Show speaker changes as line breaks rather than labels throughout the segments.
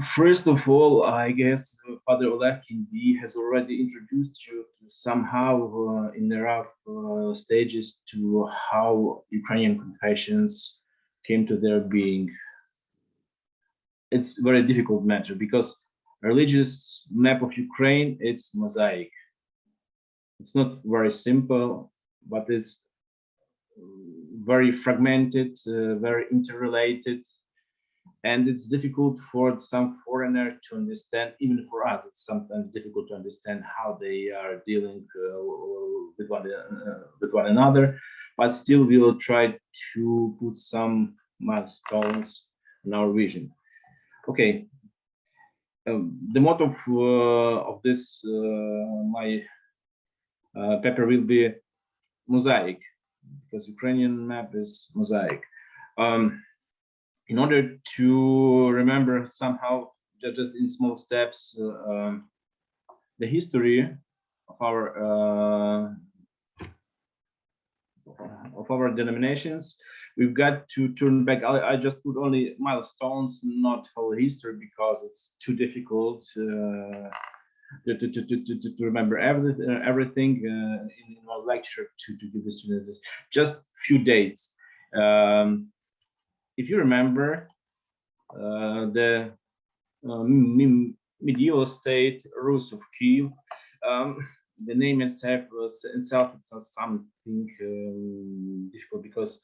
First of all, I guess Father Oleg Kindi has already introduced you to somehow in the rough stages to how Ukrainian confessions came to their being. It's a very difficult matter because religious map of Ukraine, it's mosaic. It's not very simple, but it's very fragmented, very interrelated. And it's difficult for some foreigner to understand. Even for us, it's sometimes difficult to understand how they are dealing with one another. But still, we will try to put some milestones in our vision. Okay. The motto of this my paper will be mosaic, because Ukrainian map is mosaic. In order to remember somehow, just in small steps, the history of our denominations, we've got to turn back. I just put only milestones, not whole history, because it's too difficult to remember everything in one lecture to give the students. Just few dates. If you remember, the medieval state Rus of Kiev, the name itself it's something difficult, because,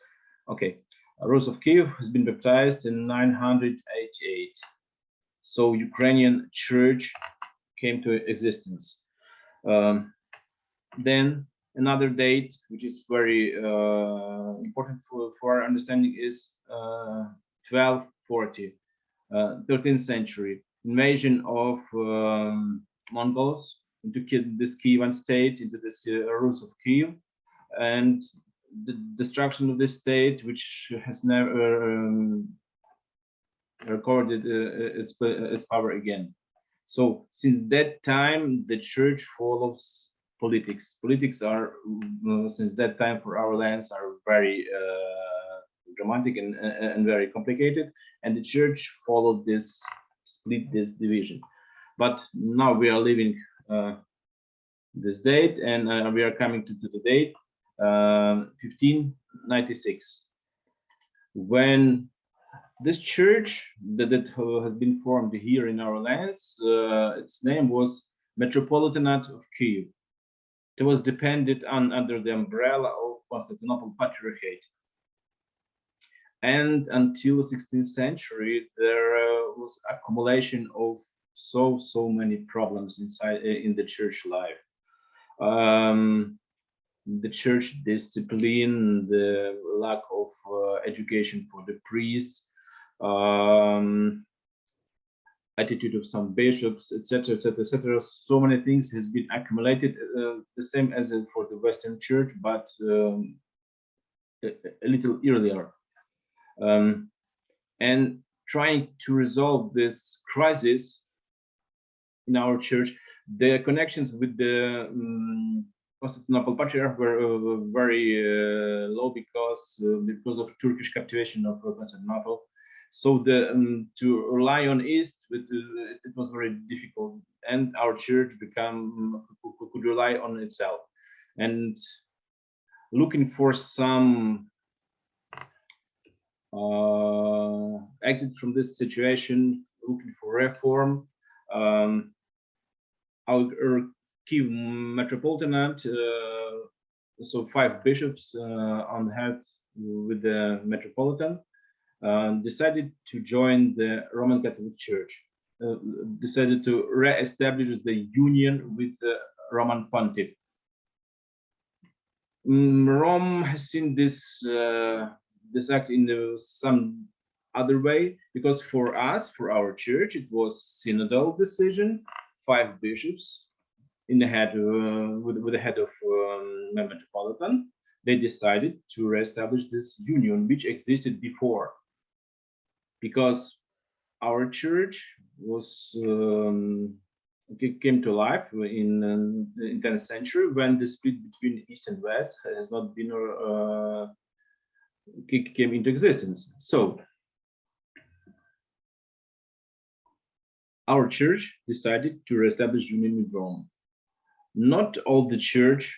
okay, Rus of Kiev has been baptized in 988. So Ukrainian Church came to existence. Then another date, which is very important for our understanding, is 1240, 13th century, invasion of Mongols into this Kievan state, into this Rus of Kiev, and the destruction of this state, which has never recorded its power again. So since that time, the church follows politics. Politics are, since that time for our lands, are very dramatic and very complicated, and the church followed this split, this division. But now we are living this date, and we are coming to the date 1596, when this church that has been formed here in our lands, its name was Metropolitanate of Kiev. It was dependent under the umbrella of Constantinople Patriarchate. And until the 16th century, there was accumulation of so many problems inside in the church life. The church discipline, the lack of education for the priests, attitude of some bishops, etc., etc., etc. So many things has been accumulated, the same as for the Western Church, but a little earlier. And trying to resolve this crisis in our church, the connections with the Constantinople Patriarch were very low because of Turkish captivation of Constantinople. So to rely on East, it was very difficult, and our church could rely on itself. And looking for some exit from this situation, looking for reform, our Kiev Metropolitanate, so 5 bishops on the head with the Metropolitan, decided to join the Roman Catholic Church, decided to re-establish the union with the Roman Pontiff. Rome has seen this act in some other way, because for us, for our church, it was synodal decision, 5 bishops in the head with the head of Metropolitan. They decided to re-establish this union, which existed before, because our church was came to life in the 10th century, when the split between East and West has not been came into existence. So our church decided to reestablish union with Rome. Not all the church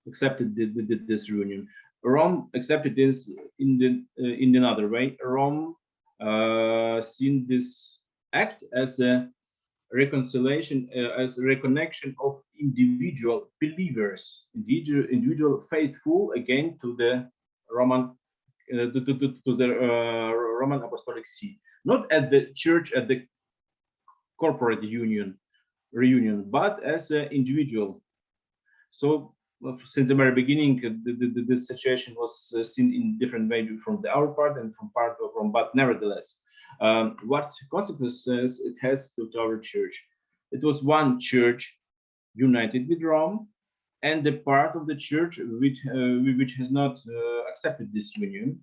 accepted this union. Rome accepted this in another way. Rome seen this act as a reconciliation, as a reconnection of individual believers, individual faithful again to the Roman to the Roman Apostolic See, not at the church at the corporate reunion, but as an individual. So since the very beginning, this situation was seen in different ways from our part and from part of Rome, but nevertheless, what consequences it has to our church? It was one church united with Rome, and the part of the church which has not accepted this union.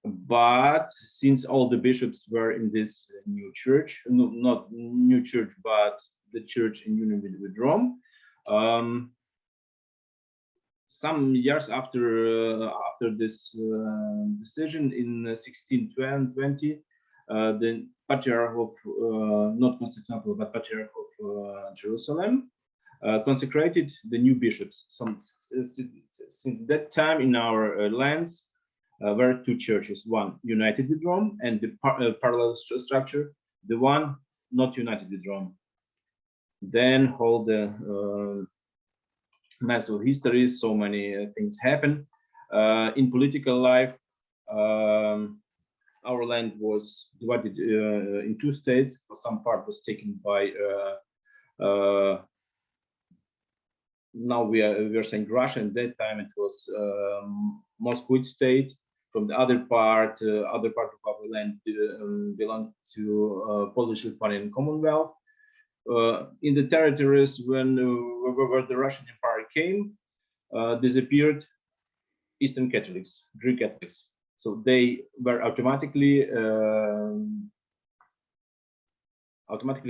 But since all the bishops were in this new church, no, not new church, but the church in union with Rome, some years after this decision in 1620, the Patriarch of not Constantinople but Patriarch of Jerusalem consecrated the new bishops. Since that time in our lands were two churches: one united with Rome, and the parallel structure, the one not united with Rome. Then all the massive history, so many things happen in political life. Our land was divided in two states. Some part was taken by now we are saying Russia. At that time it was Moscow state. From the other part of our land belonged to Polish-Lithuanian Commonwealth. In the territories where the Russian Empire came, disappeared Eastern Catholics, Greek Catholics. So they were automatically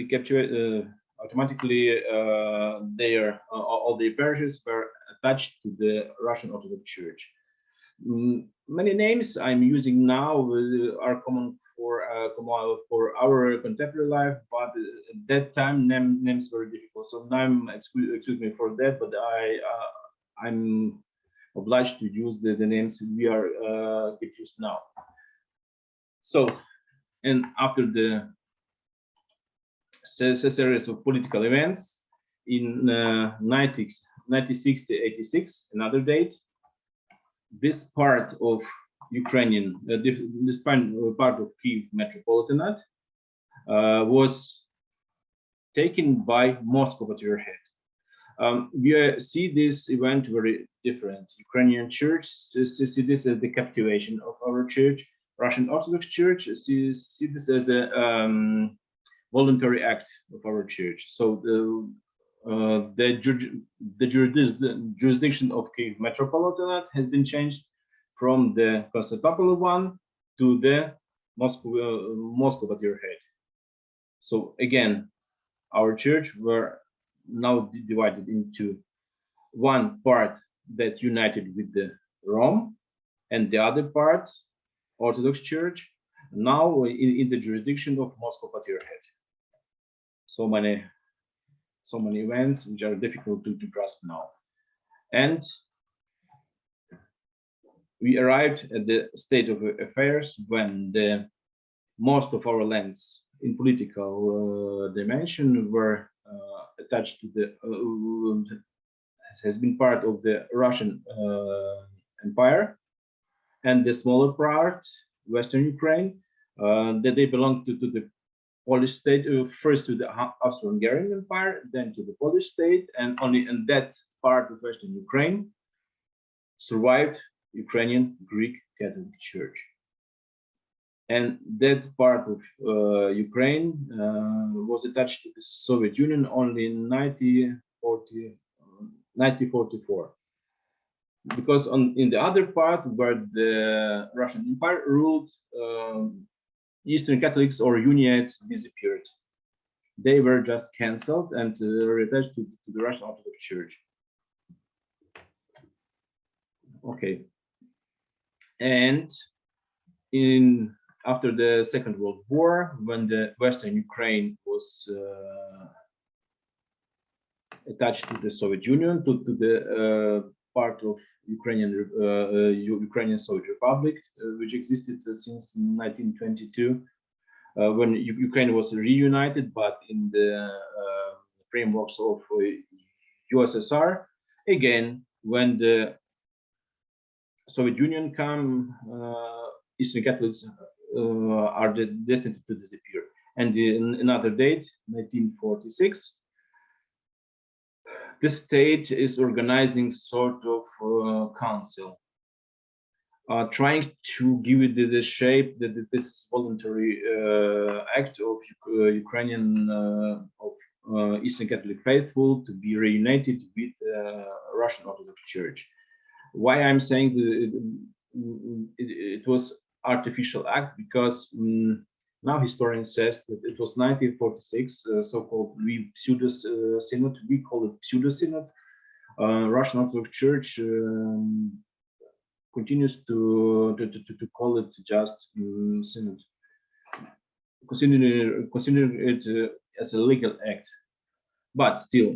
captured. All their parishes were attached to the Russian Orthodox Church. Many names I'm using now are common for our contemporary life, but at that time names were difficult. So now excuse me for that, but I'm obliged to use the names we are get used now. So, and after the series of political events in 1960-86, another date, this part of Ukrainian, this part of Kiev Metropolitanate was taken by Moscow Patriarchate. We see this event very different. Ukrainian Church see this as the captivation of our church. Russian Orthodox Church see this as a voluntary act of our church. So the jurisdiction of Kiev Metropolitanate has been changed from the Constantinople one to the Moscow Patriarchate. So again, our church were now divided into one part that united with the Rome, and the other part, Orthodox Church, now in the jurisdiction of Moscow Patriarchate. So many events which are difficult to grasp now. And we arrived at the state of affairs when most of our lands in political dimension were attached to the has been part of the Russian Empire, and the smaller part, Western Ukraine, that they belong to the Polish state, first to the Austro-Hungarian Empire, then to the Polish state, and only in that part of Western Ukraine survived Ukrainian Greek Catholic Church. And that part of Ukraine was attached to the Soviet Union only in 1944. Because in the other part where the Russian Empire ruled, Eastern Catholics or Uniates disappeared. They were just cancelled and reattached to the Russian Orthodox Church. Okay. And after the Second World War, when the Western Ukraine was attached to the Soviet Union, to the part of Ukrainian Soviet Republic, which existed since 1922, when Ukraine was reunited, but in the frameworks of USSR. Again, when the Soviet Union came, Eastern Catholics are destined to disappear. And in another date, 1946, the state is organizing sort of council, trying to give it the shape that this voluntary act of Ukrainian Eastern Catholic faithful to be reunited with Russian Orthodox Church. Why I'm saying it was artificial act, because now historian says that it was 1946, so-called pseudo synod. We call it pseudo synod. Russian Orthodox Church continues to call it just synod, considering it as a legal act. But still,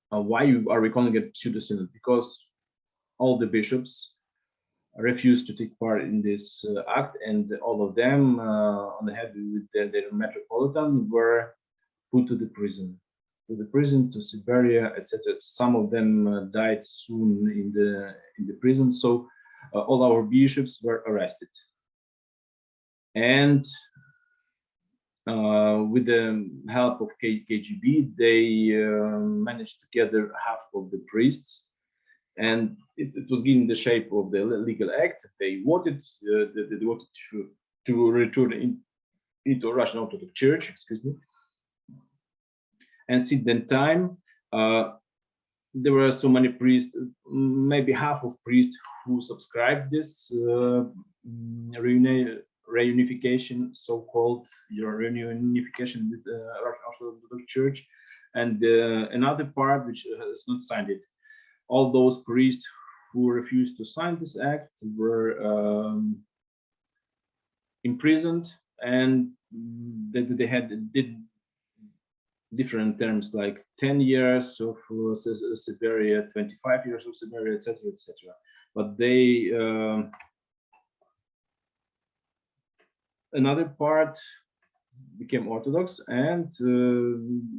why are we calling it pseudo synod? Because all the bishops refused to take part in this act, and all of them, on the head with their metropolitan, were put to the prison, to Siberia, etc. Some of them died soon in the prison. So all our bishops were arrested, and with the help of KGB, they managed to gather half of the priests, and it was given the shape of the legal act. They voted, to return into Russian Orthodox Church, excuse me. And since that time, there were so many priests, maybe half of priests who subscribed this reunification, so-called reunification with the Russian Orthodox Church, and another part which has not signed it. All those priests who refused to sign this act were imprisoned, and they did different terms, like 10 years of Siberia, 25 years of Siberia, etc., etc. But they another part became Orthodox, and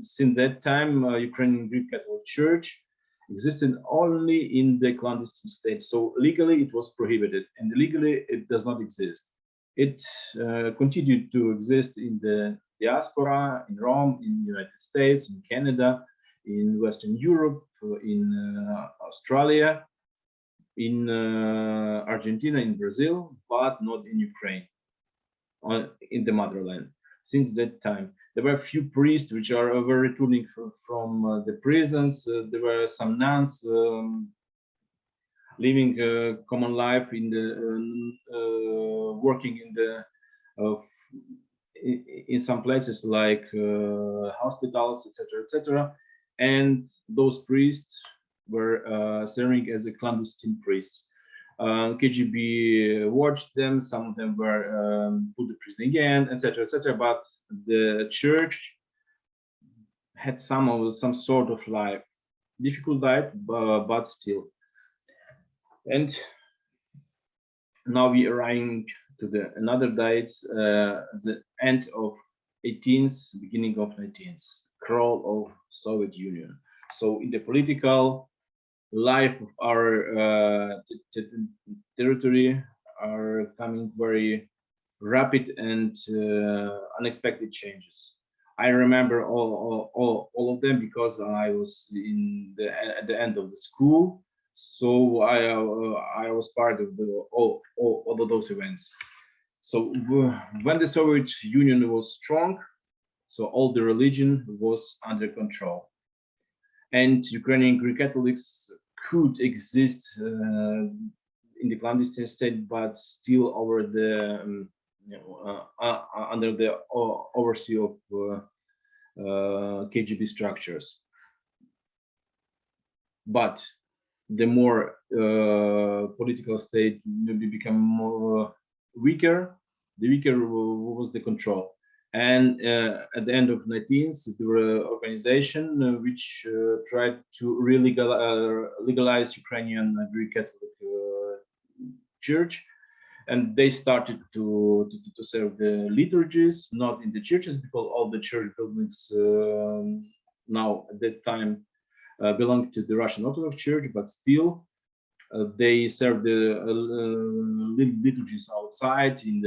since that time, Ukrainian Greek Catholic Church existed only in the clandestine state. So legally it was prohibited, and legally it does not exist. It continued to exist in the diaspora, in Rome, in the United States, in Canada, in Western Europe, in Australia, in Argentina, in Brazil, but not in Ukraine, in the motherland. Since that time, there were a few priests which were returning from the prisons. There were some nuns living common life in the working in the in some places like hospitals, etc., etc. And those priests were serving as a clandestine priests. KGB watched them. Some of them were put to prison again, etc., etc. But the church had some sort of life, difficult life, but still. And now we arriving to the another dates, the end of 18th, beginning of 19th, crawl of Soviet Union. So in the political life of our territory are coming very rapid and unexpected changes. I remember all of them because I was at the end of the school, so I was part of all of those events. So when the Soviet Union was strong, so all the religion was under control, and Ukrainian Greek Catholics could exist in the clandestine state, but still over the under the oversee of KGB structures. But the more political state maybe become more weaker, the weaker was the control. And at the end of 19th, there were an organization which tried to legalize Ukrainian Greek Catholic Church, and they started to serve the liturgies, not in the churches, because all the church buildings now at that time belonged to the Russian Orthodox Church, but still they serve the liturgies outside in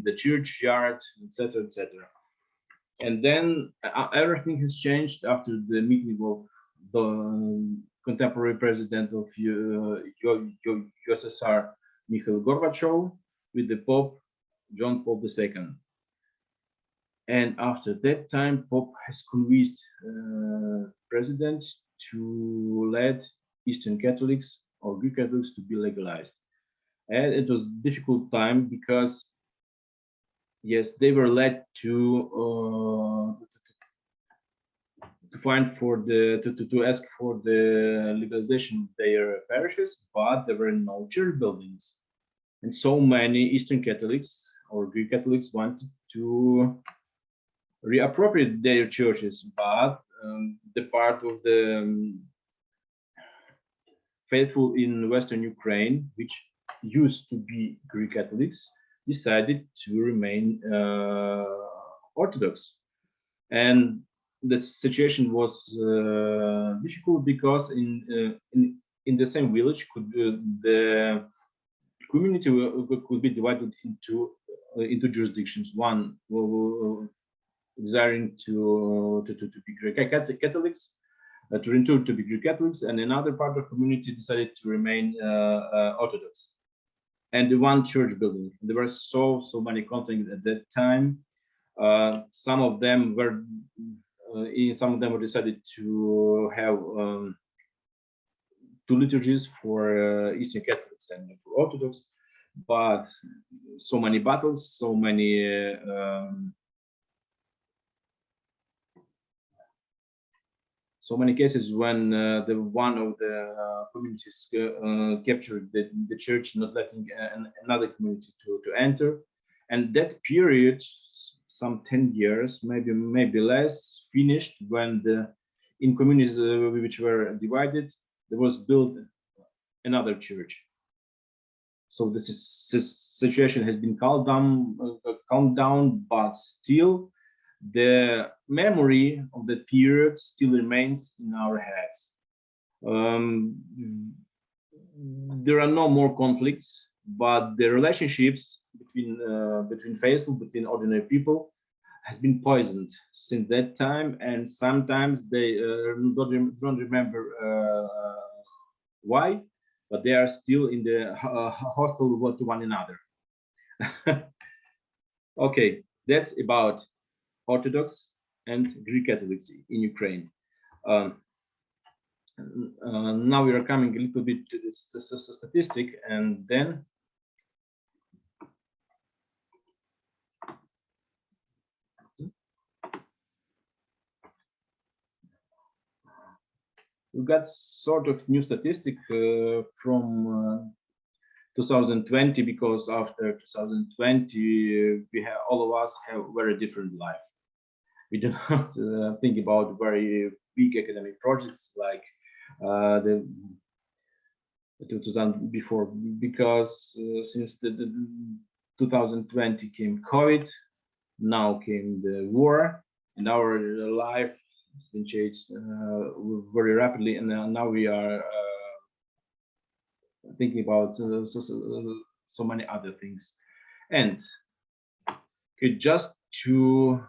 the churchyard, etc., etc. And then everything has changed after the meeting of the contemporary president of USSR, Mikhail Gorbachev, with the Pope John Paul II. And after that time, Pope has convinced president to let Eastern Catholics or Greek Catholics to be legalized. And it was a difficult time because, yes, they were led to find for the to ask for the legalization of their parishes, but there were no church buildings, and so many Eastern Catholics or Greek Catholics wanted to reappropriate their churches, but the part of the faithful in Western Ukraine, which used to be Greek Catholics, decided to remain Orthodox. And the situation was difficult because in the same village the community could be divided into jurisdictions. One desiring to be Greek Catholics, to return to be Greek Catholics, and another part of the community decided to remain Orthodox. And the one church building. There were so many conflicts at that time. Some of them were decided to have two liturgies for Eastern Catholics and for Orthodox, but so many battles, so many cases when the one of the communities captured the church, not letting another community to enter. And that period, some 10 years, maybe less, finished when in communities which were divided, there was built another church. So this situation has been calmed down, but still the memory of the period still remains in our heads. There are no more conflicts, but the relationships between faithful, between ordinary people, has been poisoned since that time, and sometimes they don't remember why, but they are still in the hostile to one another. Okay, that's about Orthodox and Greek Catholics in Ukraine. Now we are coming a little bit to this statistic, and then we got sort of new statistic from 2020, because after 2020 all of us have very different life. We do not think about very big academic projects like the 2000 before, because since the 2020 came COVID, now came the war, and our life has been changed very rapidly, and now we are thinking about so many other things. And just to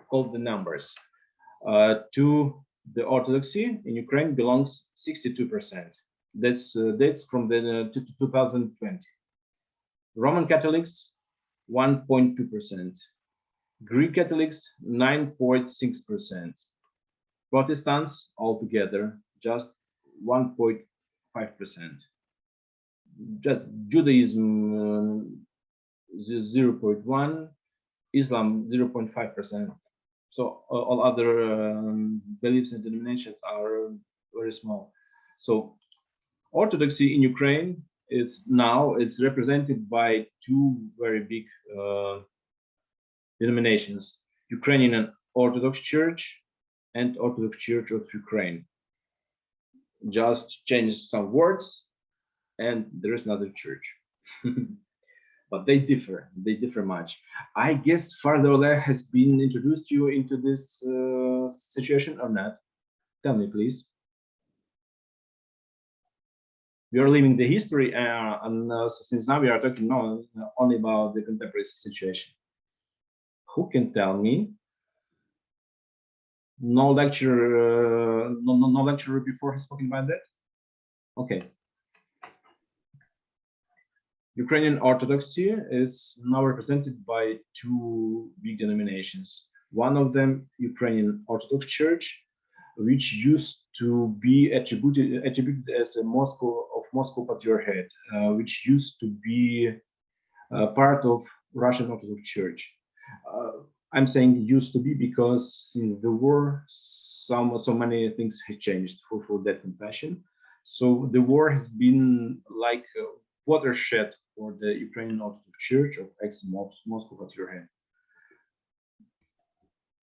call the numbers, to the Orthodoxy in Ukraine belongs 62%. That's from the 2020. Roman Catholics 1.2%. Greek Catholics 9.6%. Protestants altogether just 1.5%. Just Judaism 0.1%, Islam 0.5%. So all other beliefs and denominations are very small. So Orthodoxy in Ukraine it's represented by two very big denominations: Ukrainian Orthodox Church and Orthodox Church of Ukraine. Just change some words, and there is another church. But they differ much. I guess Father Oleg has been introduced you into this situation or not? Tell me, please. We are leaving the history, and since now we are talking only about the contemporary situation. Who can tell me? No lecturer, no lecturer before has spoken about that. Okay. Ukrainian Orthodoxy is now represented by two big denominations. One of them, Ukrainian Orthodox Church, which used to be attributed as a Moscow Patriarchate, which used to be part of Russian Orthodox Church. I'm saying used to be because since the war, so many things have changed for that confession. So the war has been like a watershed for the Ukrainian Orthodox Church of ex-Moscow Patriarchate.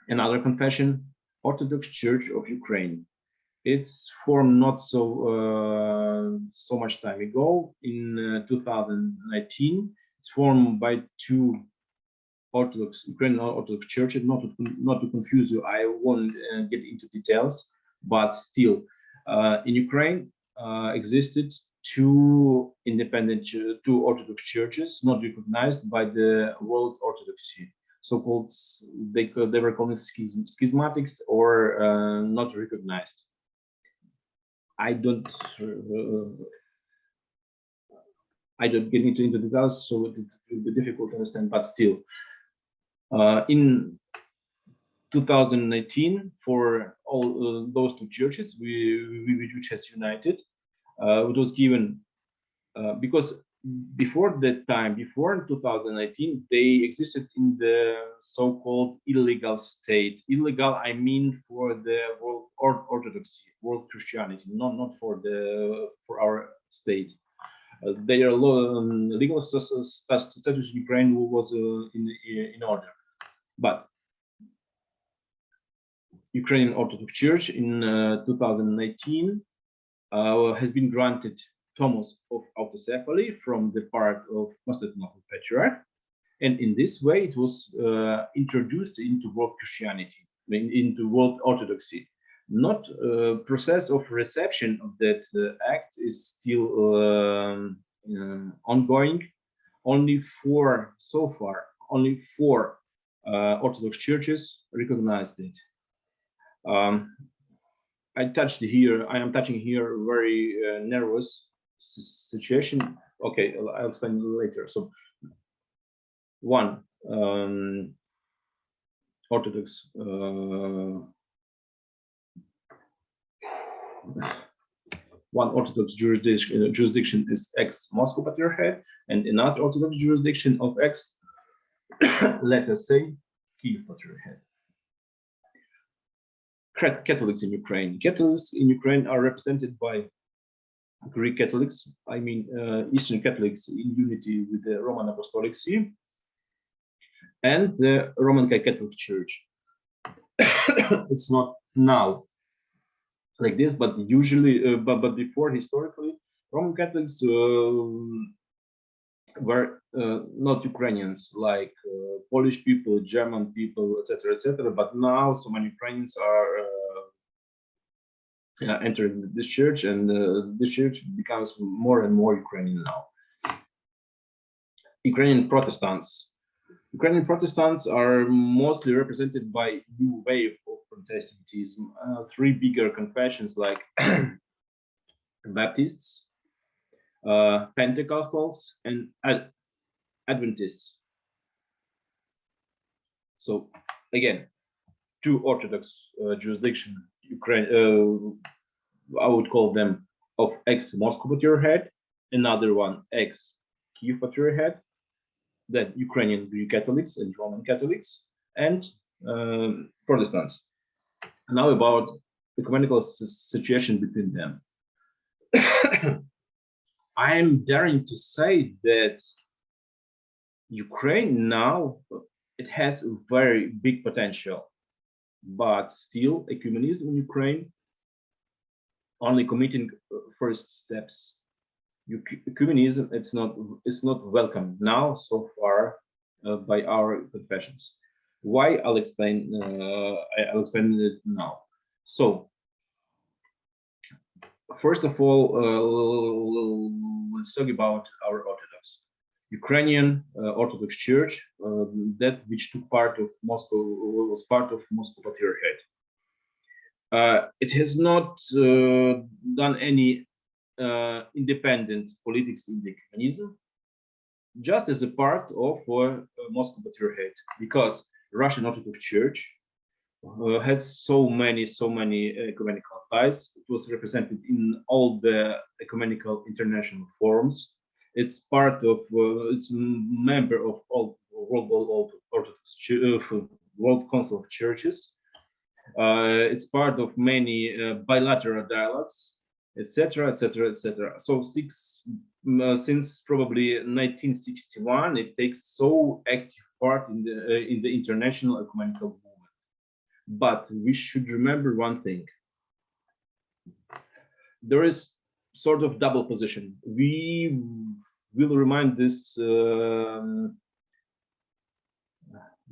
Another confession, Orthodox Church of Ukraine. It's formed not so much time ago, in 2019. It's formed by two Ukrainian Orthodox churches. Not to confuse you, I won't get into details, but still, in Ukraine existed two independent, two Orthodox churches not recognized by the World Orthodoxy. So-called, they were called schismatics or not recognized. I don't get into details, so it will be difficult to understand, but still. In 2019, for all those two churches, which has united, it was given because before that time, before 2019, they existed in the so-called illegal state. Illegal, I mean, for the world Orthodoxy, world Christianity, not for our state. Their legal status in Ukraine was in order. But Ukrainian Orthodox Church in 2019 has been granted Tomos of autocephaly from the part of Constantinople Patriarch, and in this way it was introduced into world Christianity, into world Orthodoxy. Not process of reception of that act is still ongoing. Only four Orthodox churches recognized it. I am touching here a very nervous situation. Okay, I'll explain later. So, one Orthodox jurisdiction is ex-Moscow Patriarchate, and another Orthodox jurisdiction of ex, let us say, Kiev Patriarchate. Catholics in Ukraine. Catholics in Ukraine are represented by Greek Catholics, I mean Eastern Catholics in unity with the Roman Apostolic See, and the Roman Catholic Church. It's not now like this, but usually, but before, historically, Roman Catholics were not Ukrainians, like Polish people, German people, etc., etc. But now so many Ukrainians are entering this church, and this church becomes more and more Ukrainian now. Ukrainian Protestants. Ukrainian Protestants are mostly represented by new wave of Protestantism. Three bigger confessions like Baptists, Pentecostals, and Adventists. So again, two Orthodox jurisdiction, Ukraine, I would call them of ex-Moscow Patriarchate, another one ex-Kiev Patriarchate, then Ukrainian Greek Catholics and Roman Catholics, and Protestants. Now about ecumenical situation between them. I'm daring to say that Ukraine now, it has a very big potential, but still ecumenism in Ukraine only committing first steps. Ecumenism, it's not welcome now so far by our confessions. Why? I'll explain. I'll explain it now. So first of all, let's talk about our Orthodox. Ukrainian Orthodox Church, that which took part of Moscow, was part of Moscow Patriarchate. It has not done any independent politics in the ecumenism, just as a part of Moscow Patriarchate, because Russian Orthodox Church had so many ecumenical ties. It was represented in all the ecumenical international forums. It's part of, it's a member of all World Orthodox World Council of Churches. It's part of many bilateral dialogues, etc., etc., etc. So since probably 1961, it takes so active part in the international ecumenical movement. But we should remember one thing: there is sort of double position. We will remind this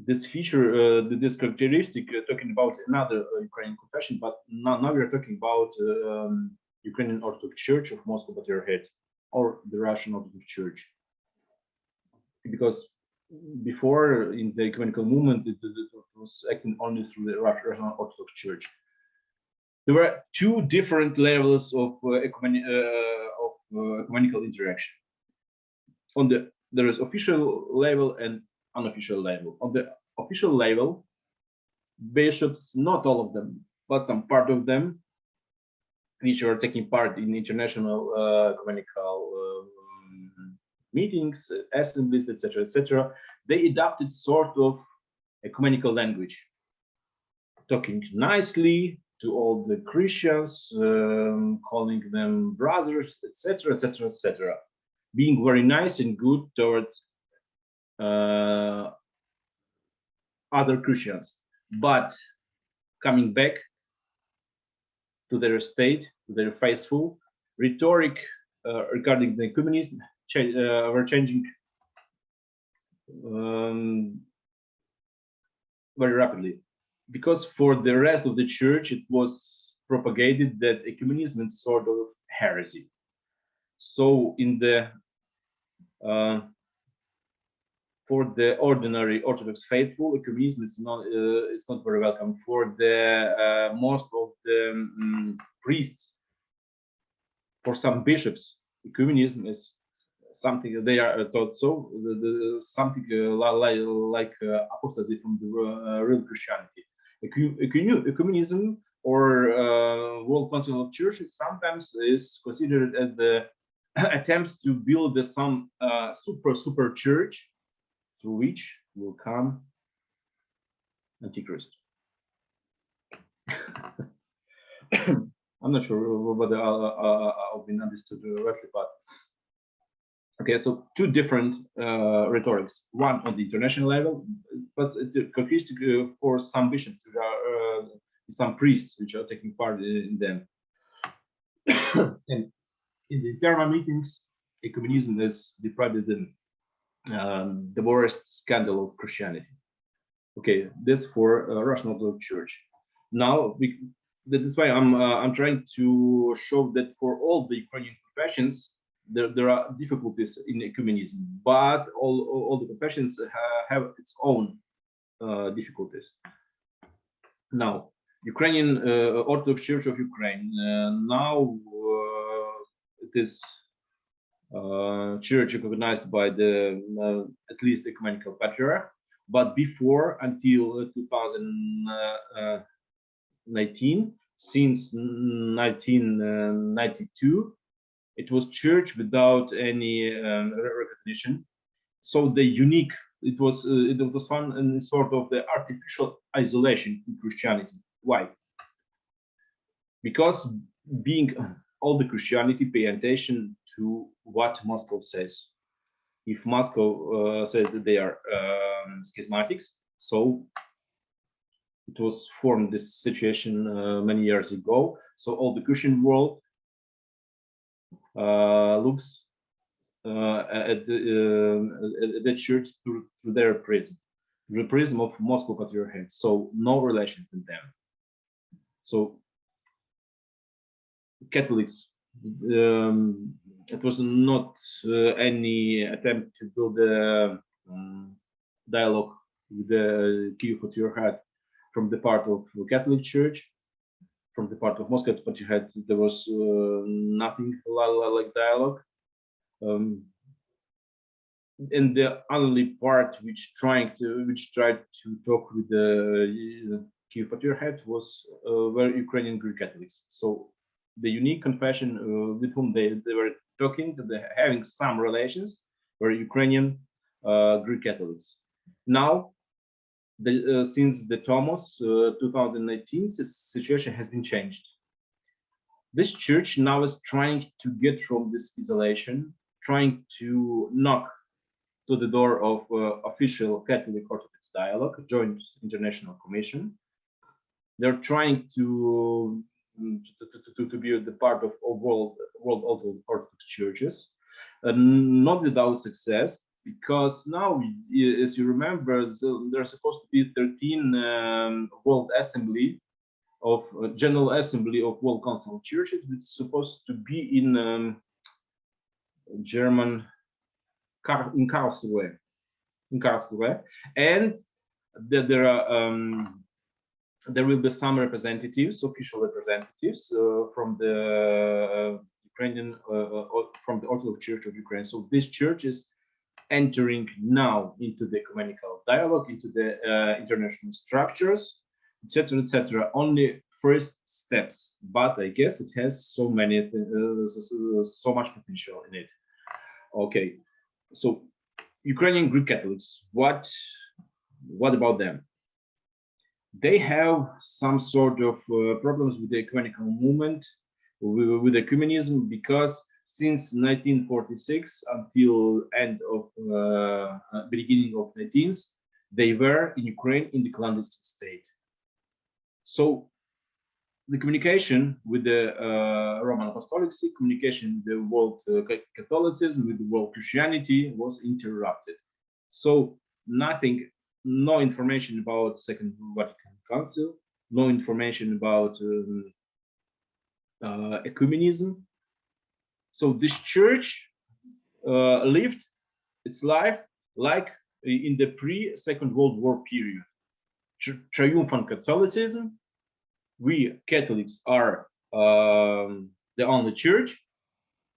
this feature, this characteristic, talking about another Ukrainian confession, but now we are talking about Ukrainian Orthodox Church of Moscow Patriarchate, or the Russian Orthodox Church, because before in the ecumenical movement it was acting only through the Russian Orthodox Church. There were two different levels of ecumenical interaction. There is official level and unofficial level. On the official level, bishops, not all of them, but some part of them, which are taking part in international ecumenical meetings, assemblies, etc., etc., they adopted sort of ecumenical language, talking nicely to all the Christians, calling them brothers, etc., etc., etc., being very nice and good towards other Christians, but coming back to their state, to their faithful, rhetoric regarding the ecumenism were changing very rapidly, because for the rest of the church it was propagated that ecumenism is sort of heresy. So in the for the ordinary Orthodox faithful, ecumenism is not very welcome. For the most of the priests, for some bishops, ecumenism is something they are taught so something like apostasy from the real Christianity. Ecumenism or World Council of Churches sometimes is considered as the attempts to build some super church through which will come Antichrist. I'm not sure whether I've been understood correctly, but okay. So two different rhetorics. One on the international level, but the characteristic for some bishops, some priests which are taking part in them. And in the internal meetings, ecumenism is deprived in the worst scandal of Christianity. Okay, this for Russian Orthodox Church. Now, that's why I'm trying to show that for all the Ukrainian confessions, there are difficulties in ecumenism, but all the confessions have its own difficulties. Now, Ukrainian Orthodox Church of Ukraine, now it is church recognized by the at least ecumenical patriarch, but before, until 2019, since 1992, it was church without any recognition. So the unique, it was found in sort of the artificial isolation in Christianity. Why? Because being all the Christianity pay attention to what Moscow says. If Moscow says that they are schismatics, so it was formed this situation many years ago. So all the Christian world looks at the church through their prism, the prism of Moscow Patriarchate. So no relation with them. So Catholics, it was not any attempt to build a dialogue with the Kiev Patriarchate from the part of the Catholic Church. From the part of Moscow Patriarchate, there was nothing like dialogue. And the only part which tried to talk with the Kiev Patriarchate was were Ukrainian Greek Catholics. So the unique confession with whom they were talking, having some relations, were Ukrainian Greek Catholics. Now, since the Thomas 2019, the situation has been changed. This church now is trying to get from this isolation, trying to knock to the door of official Catholic Orthodox dialogue, joint international commission. They're trying to be the part of world Orthodox churches, not without success, because now, as you remember, there's supposed to be 13 World Assembly of General Assembly of World Council of Churches. It's supposed to be in German, in Karlsruhe, and there will be some representatives, official representatives from the Ukrainian, from the Orthodox Church of Ukraine. So this church is entering now into the ecumenical dialogue, into the international structures, etc., etc. Only first steps, but I guess it has so many, so much potential in it. Okay, so Ukrainian Greek Catholics, what about them? They have some sort of problems with the ecumenical movement, with ecumenism, because since 1946 until end of beginning of 19th, they were in Ukraine in the clandestine state. So the communication with the Roman Apostolic, communication with the world Catholicism, with the world Christianity was interrupted. So nothing, no information about Second Vatican Council, no information about ecumenism. So this church lived its life like in the pre-Second World War period. Triumphant Catholicism. We Catholics are the only church.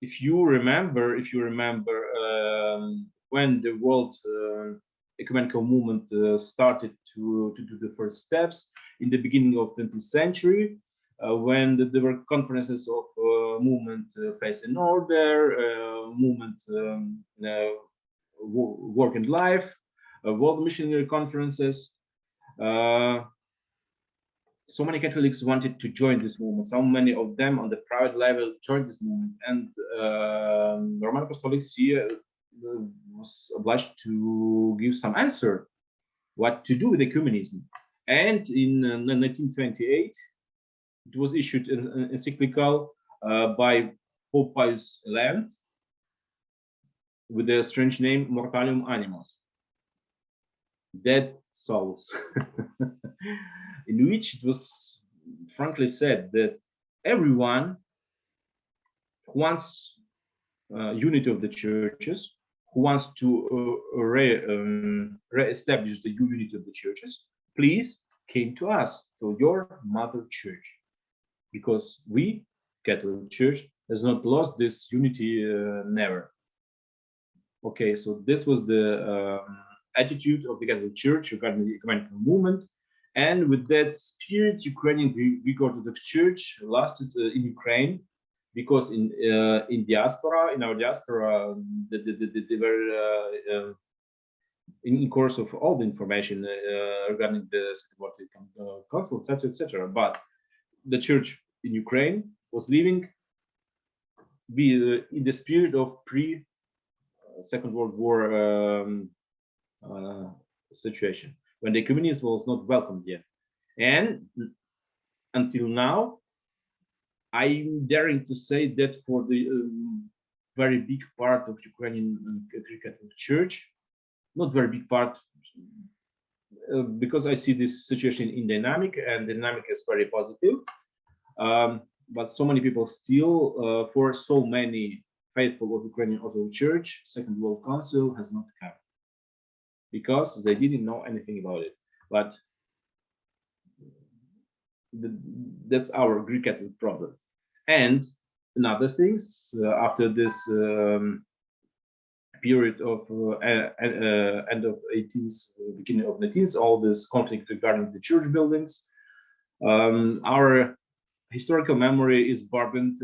If you remember, when the world ecumenical movement started to do the first steps in the beginning of 20th century, when there were conferences of movement Faith and Order, movement Work and Life, world missionary conferences. So many Catholics wanted to join this movement. So many of them on the private level joined this movement, and Roman Apostolic See was obliged to give some answer what to do with ecumenism. And in 1928, it was issued an encyclical by Pope Pius XI with the strange name Mortalium Animos, Dead Souls, in which it was frankly said that everyone who wants unity of the churches, who wants to re-establish the unity of the churches, please came to us, to your mother church, because we, Catholic Church, has not lost this unity, never. Okay, so this was the attitude of the Catholic Church regarding the ecumenical movement, and with that spirit, Ukrainian Greek Orthodox Church lasted in Ukraine, because in diaspora, in our diaspora, they were in course of all the information regarding the Second Vatican Council, etc., etc. But the church in Ukraine was living be in the spirit of pre-Second World War situation, when the communism was not welcomed yet. And until now, I'm daring to say that for the very big part of Ukrainian Greek Catholic Church, not very big part, because I see this situation in dynamic, and dynamic is very positive. But so many people still, for so many faithful of Ukrainian Orthodox Church, Second World Council has not come, because they didn't know anything about it. But that's our Greek Catholic problem. And another things, after this period of end of 18th, beginning of 19th, all this conflict regarding the church buildings, our historical memory is burdened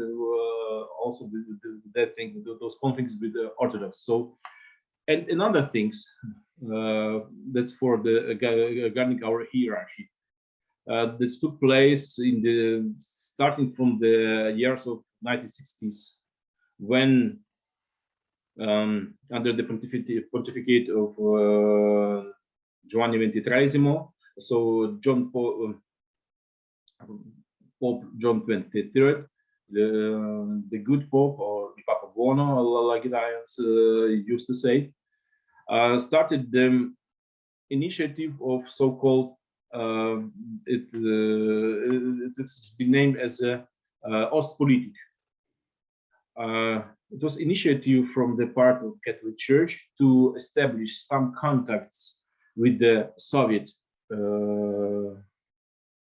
also with that thing, with those conflicts with the Orthodox. So, and another things, that's for the regarding our hierarchy. This took place in the starting from the years of 1960s, when under the pontificate of Giovanni XXIII, so Pope John XXIII, the good Pope, or the Papa Buono, like Italians used to say, started the initiative of so-called it's been named as a Ostpolitik. It was initiative from the part of Catholic Church to establish some contacts with the Soviet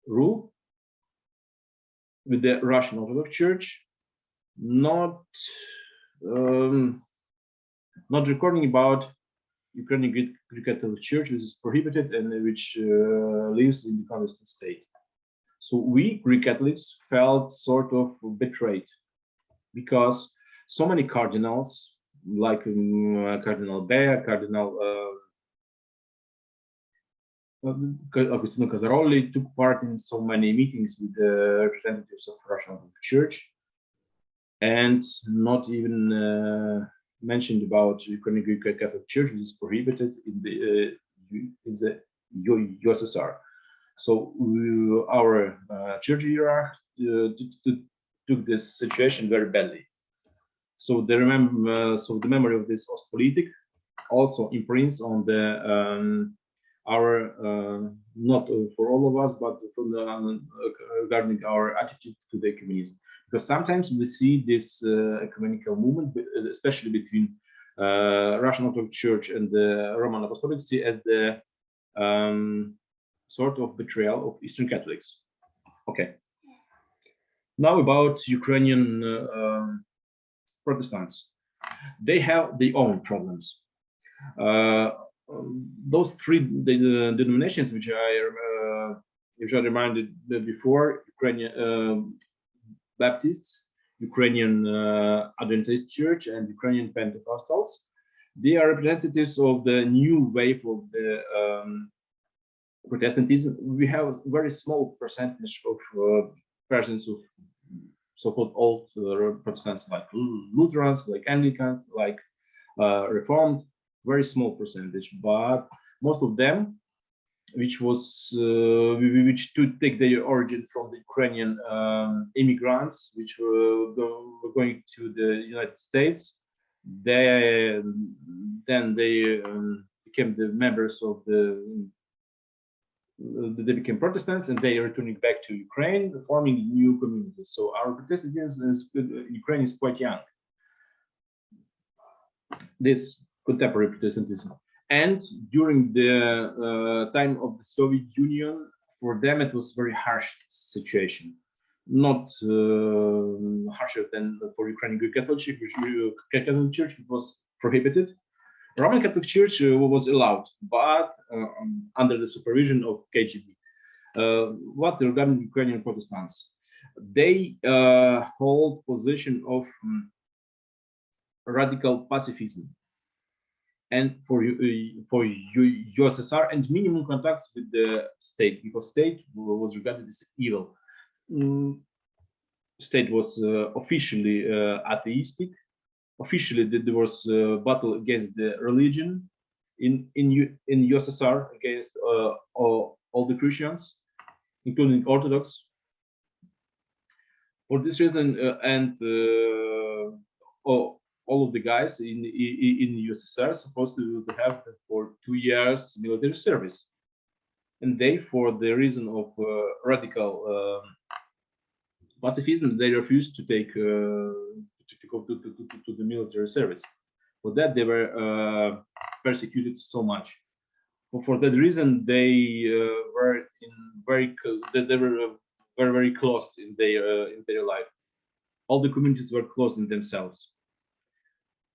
rule, with the Russian Orthodox Church, not recording about Ukrainian Greek Catholic Church, which is prohibited and which lives in the Protestant state. So we Greek Catholics felt sort of betrayed, because so many cardinals, like Cardinal Bea, Cardinal Agostino Casaroli, took part in so many meetings with the representatives of Russian Orthodox Church, and not even mentioned about Ukrainian Greek Catholic Church, which is prohibited in the USSR. So our church hierarchy took this situation very badly. So the memory of this Ostpolitik also imprints on the our not for all of us, but from the, regarding our attitude to the ecumenism. Because sometimes we see this ecumenical movement, especially between Russian Orthodox Church and the Roman Apostolic See, as the sort of betrayal of Eastern Catholics. Okay. Now about Ukrainian Protestants. They have their own problems. Those three denominations, which I reminded before, Ukrainian Baptists, Ukrainian Adventist Church, and Ukrainian Pentecostals, they are representatives of the new wave of the Protestantism. We have a very small percentage of persons of so-called old Protestants, like Lutherans, like Anglicans, like Reformed, very small percentage, but most of them, which to take their origin from the Ukrainian immigrants, which were going to the United States, they became the members of they became Protestants, and they are returning back to Ukraine, forming new communities. So our Protestantism in Ukraine is quite young. This contemporary Protestantism. And during the time of the Soviet Union, for them it was very harsh situation. Not harsher than for Ukrainian Greek Catholic Church, which was prohibited. Roman Catholic Church was allowed, but under the supervision of KGB. What regarding Ukrainian Protestants? They hold position of radical pacifism, and for USSR, and minimum contacts with the state, because state was regarded as evil. state was officially atheistic. Officially, there was a battle against the religion in USSR against all the Christians, including Orthodox. For this reason, all of the guys in the USSR are supposed to have for 2 years military service, and they, for the reason of radical pacifism, they refused to take to go to the military service. For that, they were persecuted so much. For that reason, they were in they were very closed in their life. All the communities were closed in themselves.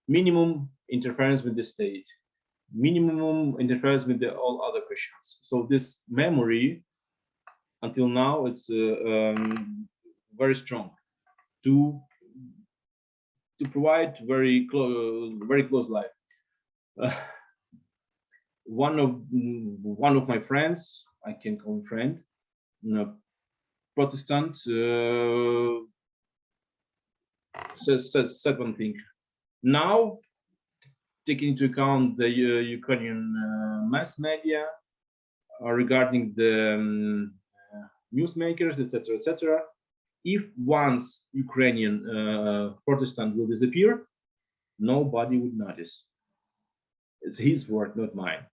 Minimum interference with the state, minimum interference with all other Christians. So this memory, until now, it's very strong to provide very close life. One of my friends, I can call him friend, Protestant, said one thing. Now, taking into account the Ukrainian mass media regarding the newsmakers, etc., if once Ukrainian Protestant will disappear, nobody would notice. It's his word, not mine.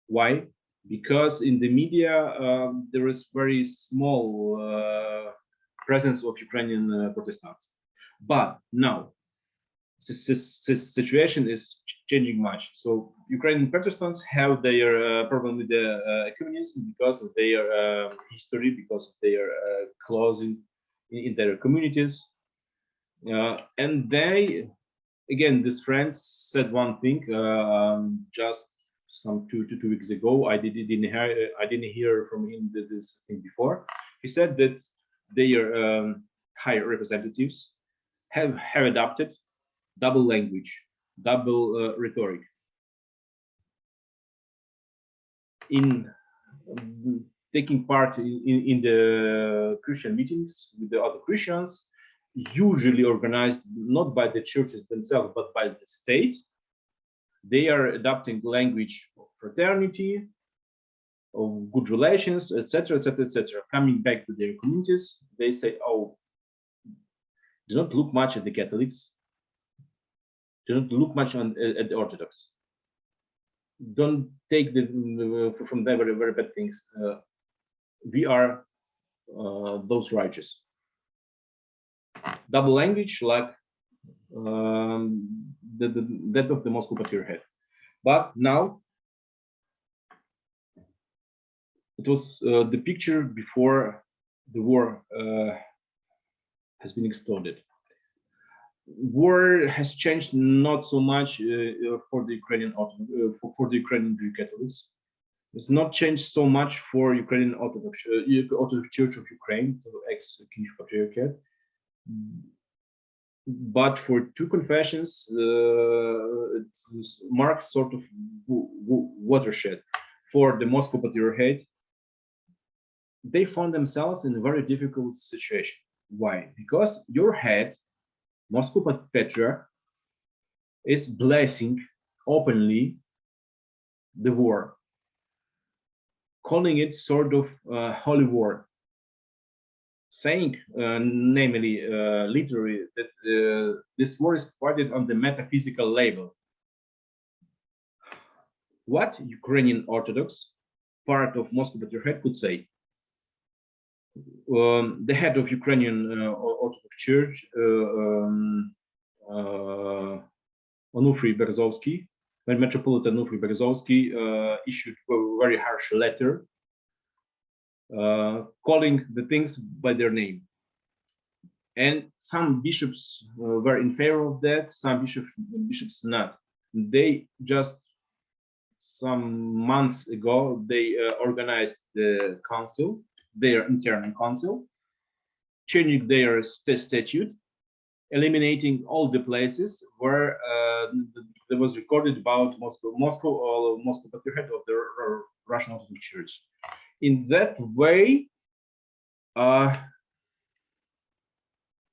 Why? Because in the media there is very small presence of Ukrainian Protestants. But now, this situation is changing much. So Ukrainian Protestants have their problem with the ecumenism because of their history, because of their closing in their communities, and they, again, this friend said one thing just some two weeks ago. I didn't hear from him this thing before. He said that their high representatives have adopted double language, double rhetoric in taking part in the Christian meetings with the other Christians, usually organized not by the churches themselves but by the state. They are adopting language of fraternity, of good relations, etc., etc., etc. Coming back to their communities, they say, "Oh, do not look much at the Catholics. Do not look much at the Orthodox. Don't take from them very bad things. We are those righteous." Double language, like that of the Moscow Patriarchate. But now it was the picture before the war has been exploded. War has changed not so much for the Ukrainian for the Ukrainian Greek Catholics. It's not changed so much for Ukrainian Orthodox Church of Ukraine, so ex-Kiev Patriarchate. But for two confessions, it marks sort of watershed. For the Moscow Patriarchate, they found themselves in a very difficult situation. Why? Because your head, Moscow Patriarch, is blessing openly the war, calling it sort of holy war, saying, namely, literally, that this war is parted on the metaphysical level. What Ukrainian Orthodox, part of Moscow Patriarchate, could say? The head of Ukrainian Orthodox Church, Onufriy Berezovsky, Metropolitan Onufriy Berezovsky, issued a very harsh letter calling the things by their name. And some bishops were in favor of that, some bishops not. They just some months ago, they organized the council, their internal council, changing their statute, eliminating all the places where there was recorded about Moscow or Moscow Patriarchate of the Russian Orthodox Church. In that way,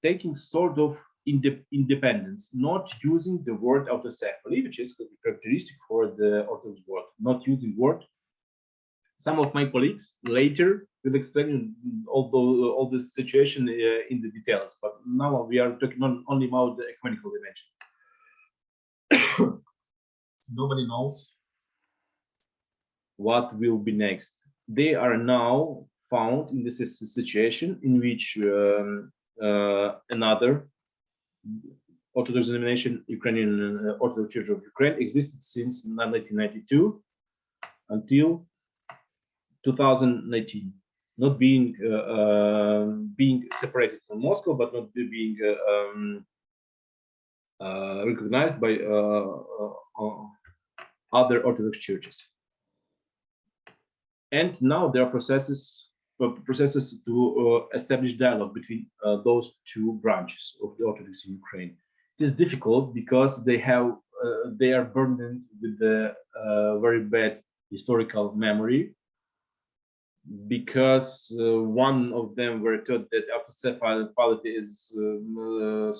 taking sort of independence, not using the word autocephaly, which is characteristic for the Orthodox word, not using word. Some of my colleagues later will explain all this situation in the details, but now we are talking only about the ecumenical dimension. Nobody knows what will be next. They are now found in this situation in which another Orthodox denomination, Ukrainian Orthodox Church of Ukraine, existed since 1992 until 2019, not being being separated from Moscow, but not being recognized by other Orthodox churches. And now there are processes to establish dialogue between those two branches of the Orthodox in Ukraine. It is difficult because they are burdened with the very bad historical memory, because one of them were taught that autocephality is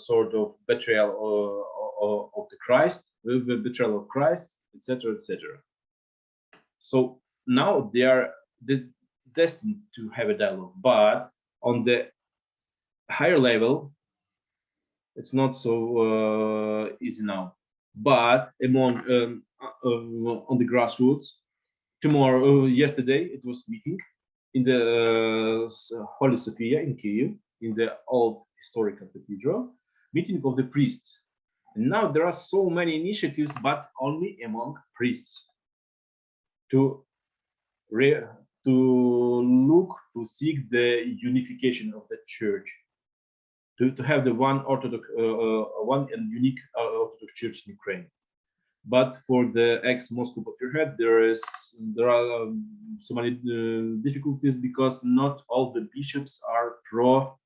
sort of betrayal of the Christ, the betrayal of Christ, etc., etc. So now they are destined to have a dialogue, but on the higher level, it's not so easy now. But among on the grassroots, yesterday it was meeting in the Holy Sophia in Kyiv, in the old historical cathedral, meeting of the priests. And now there are so many initiatives, but only among priests, to seek the unification of the church, to have the one Orthodox, one and unique Orthodox Church in Ukraine. But for the ex-Moscow Patriarchate, there are so many difficulties, because not all the bishops are pro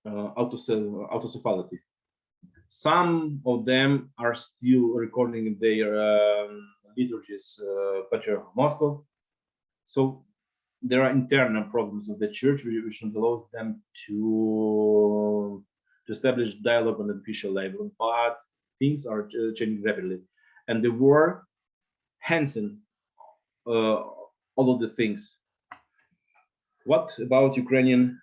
autocephality. Some of them are still recording their liturgies, Patriarch of Moscow. So there are internal problems of the church which allows them to establish dialogue on an official level, but things are changing rapidly. And the war hastened all of the things. What about Ukrainian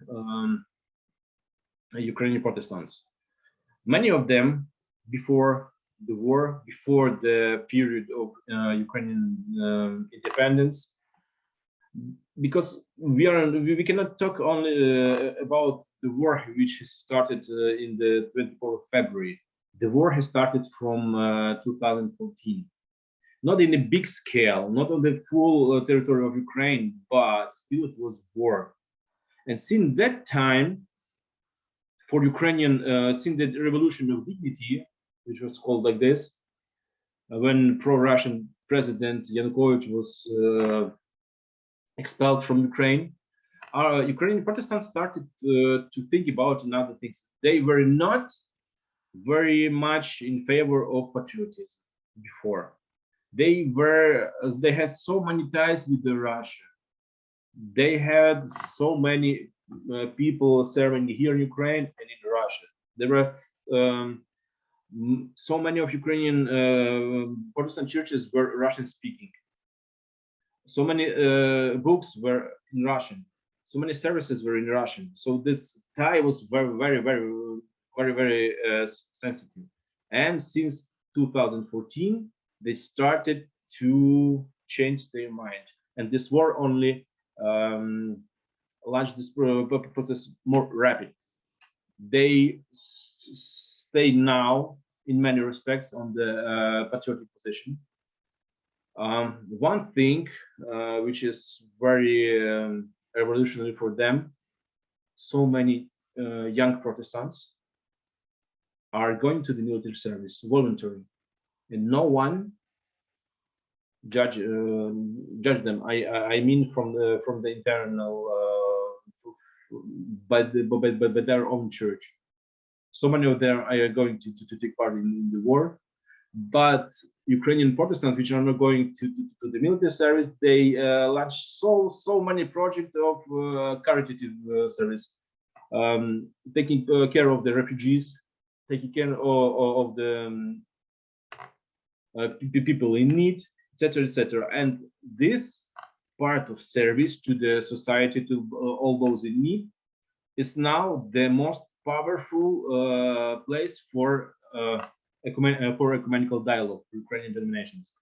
Protestants? Many of them, before the war, before the period of Ukrainian independence, because we cannot talk only about the war which has started in the 24th of February. The war has started from 2014, not in a big scale, not on the full territory of Ukraine, but still it was war. And since that time, for Ukrainian, since the revolution of dignity, which was called like this, when pro-Russian president Yanukovych was expelled from Ukraine, Ukrainian Protestants started to think about another things. They were not very much in favor of patriotism before. They had so many ties with Russia. They had so many people serving here in Ukraine and in Russia. There were so many of Ukrainian Protestant churches were Russian speaking. So many books were in Russian. So many services were in Russian. So this tie was very sensitive. And since 2014, they started to change their mind. And this war only launched this process more rapid. They stay now, in many respects, on the patriotic position. One thing which is very revolutionary for them, so many young Protestants are going to the military service, voluntary, and no one judge them. I mean from the internal, by their own church. So many of them are going to take part in the war. But Ukrainian Protestants, which are not going to the military service, they launch so many projects of caritative service. taking care of the refugees, taking care of the people in need, etc., etc. And this part of service to the society, to all those in need, is now the most powerful place for ecumenical dialogue for Ukrainian denominations.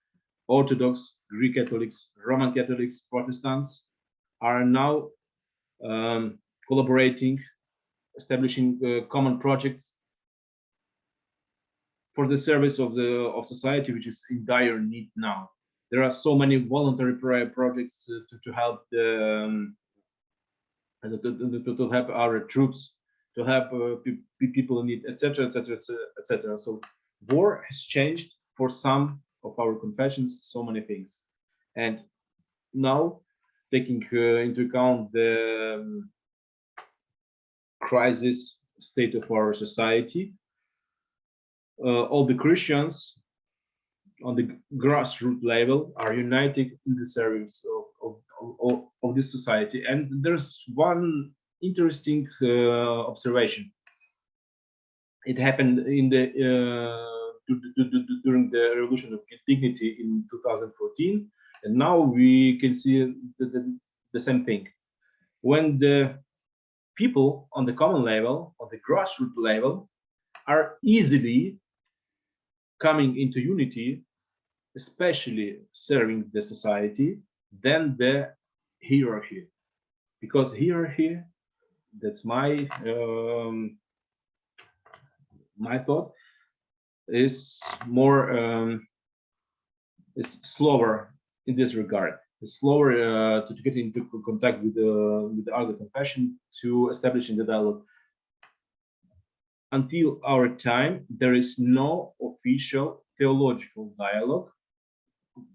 Orthodox, Greek Catholics, Roman Catholics, Protestants are now collaborating, establishing common projects for the service of society, which is in dire need now. There are so many voluntary projects to help the to help our troops, to help people in need, etc., etc., etc. So war has changed for some of our confessions so many things, and now taking into account the crisis state of our society, all the Christians on the grassroots level are united in the service of this society. And there's one interesting observation. It happened in the during the Revolution of Dignity in 2014, and now we can see the same thing. When the people on the common level, on the grassroots level, are easily coming into unity, especially serving the society, than the hierarchy. Because hierarchy, that's my my thought, is more is slower in this regard. It's slower to get into contact with the other confession, to establishing the dialogue. Until our time, there is no official theological dialogue,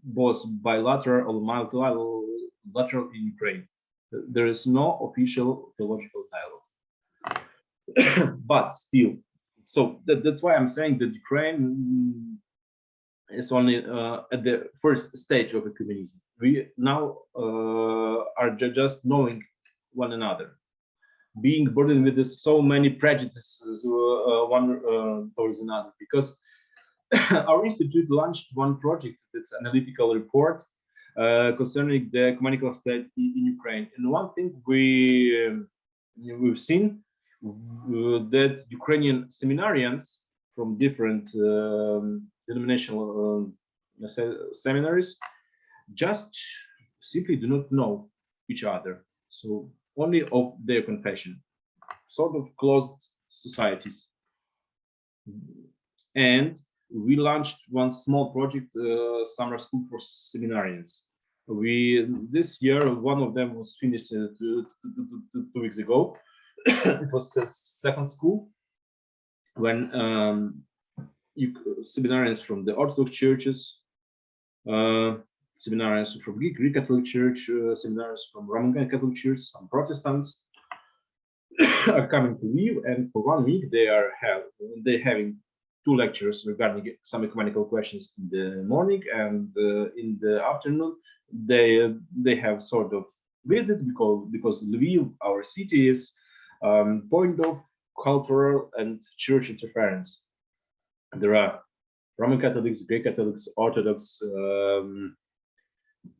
both bilateral or multilateral in Ukraine. There is no official theological dialogue. But still, so that's why I'm saying that Ukraine is only at the first stage of ecumenism. We now are just knowing one another, being burdened with so many prejudices one towards another, because our institute launched one project, that's analytical report concerning the ecumenical state in Ukraine. And one thing we've seen that Ukrainian seminarians from different denominational seminaries just simply do not know each other. So only of their confession, sort of closed societies. And we launched one small project, summer school for seminarians. This year, one of them was finished 2 weeks ago. It was the second school when seminarians from the Orthodox churches, seminarians from Greek Catholic Church, seminarians from Roman Catholic Church, some Protestants are coming to live, and for 1 week they having 2 lectures regarding some ecumenical questions in the morning, and in the afternoon they have sort of visits, because Lviv, our city, is point of cultural and church interference. There are Roman Catholics, Greek Catholics, Orthodox,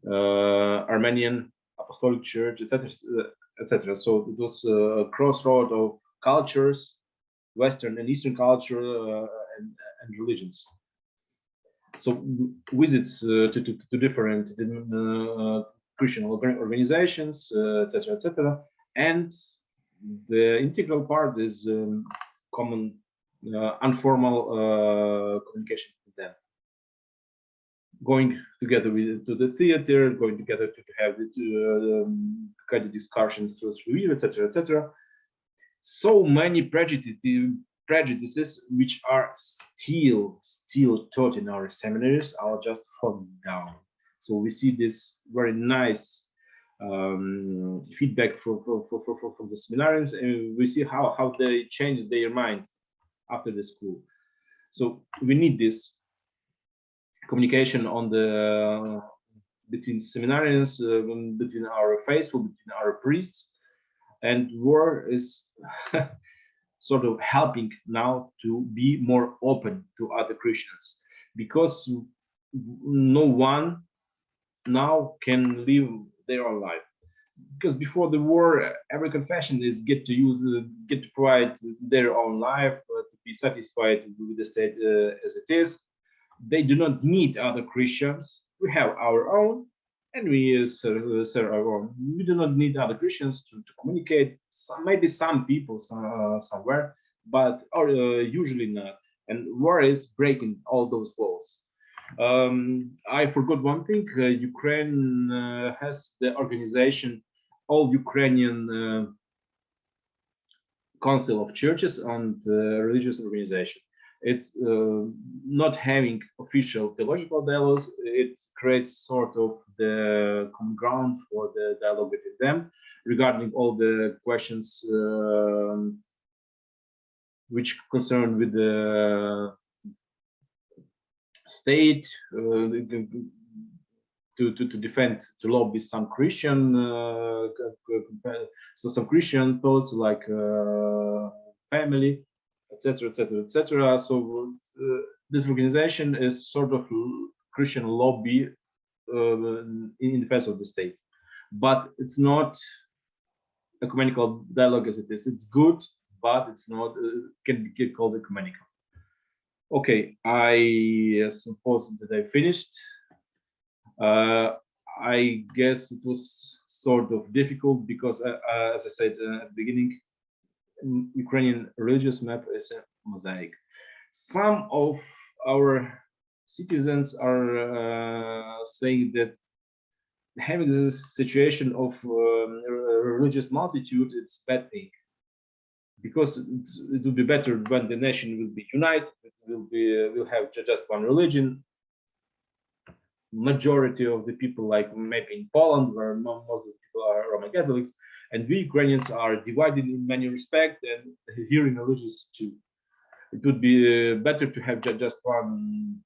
Armenian Apostolic Church, etc., etc. So it was a crossroad of cultures, Western and Eastern culture and religions. So visits to different Christian organizations, etc., etc. And the integral part is common, informal communication with them. Going together to the theater, going together to have guided discussions through you, etc., etc. So many prejudices which are still taught in our seminaries are just falling down. So we see this very nice feedback from the seminarians, and we see how they change their mind after the school. So we need this communication on between seminarians, between our faithful, between our priests, and war is sort of helping now to be more open to other Christians, because no one now can live their own life. Because before the war, every confession is get to provide their own life, to be satisfied with the state as it is. They do not need other Christians. We have our own, and we serve our own. We do not need other Christians to communicate. Maybe some people somewhere, but usually not. And war is breaking all those walls. I forgot one thing. Ukraine has the organization, All Ukrainian Council of Churches and Religious Organization. It's not having official theological dialogues. It creates sort of the common ground for the dialogue between them regarding all the questions which concern with the state, to defend, to lobby some Christian, so some Christian thoughts like family, etc., etc., etc. So this organization is sort of Christian lobby in defense of the state, but it's not ecumenical dialogue as it is. It's good, but it's not can be called ecumenical. Okay, I suppose that I finished. I guess it was sort of difficult because, as I said at the beginning, Ukrainian religious map is a mosaic. Some of our citizens are saying that having this situation of religious multitude, it's a bad thing, because it will be better when the nation will be united. It will have just one religion. Majority of the people, like maybe in Poland, where most of the people are Roman Catholics, and we Ukrainians are divided in many respects, and here in religious too. It would be better to have just one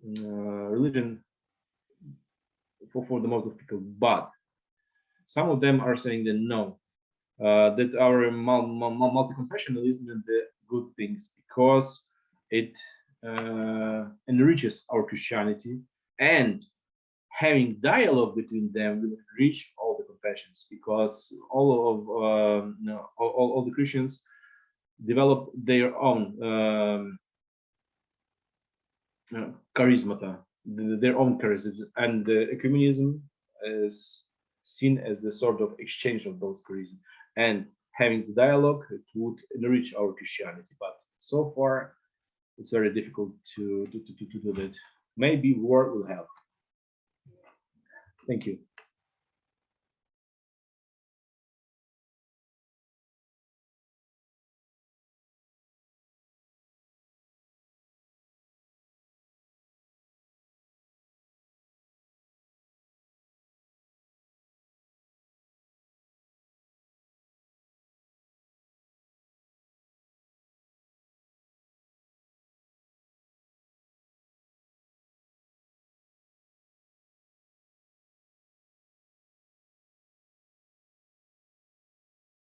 religion for the most of people. But some of them are saying that no, that our multi-confessionalism is the good things, because it enriches our Christianity, and having dialogue between them will reach all the confessions, because all the Christians develop their own charismata, their own charisms, and ecumenism is seen as the sort of exchange of those charisms. And having the dialogue, it would enrich our Christianity. But so far, it's very difficult to do that. Maybe war will help. Thank you.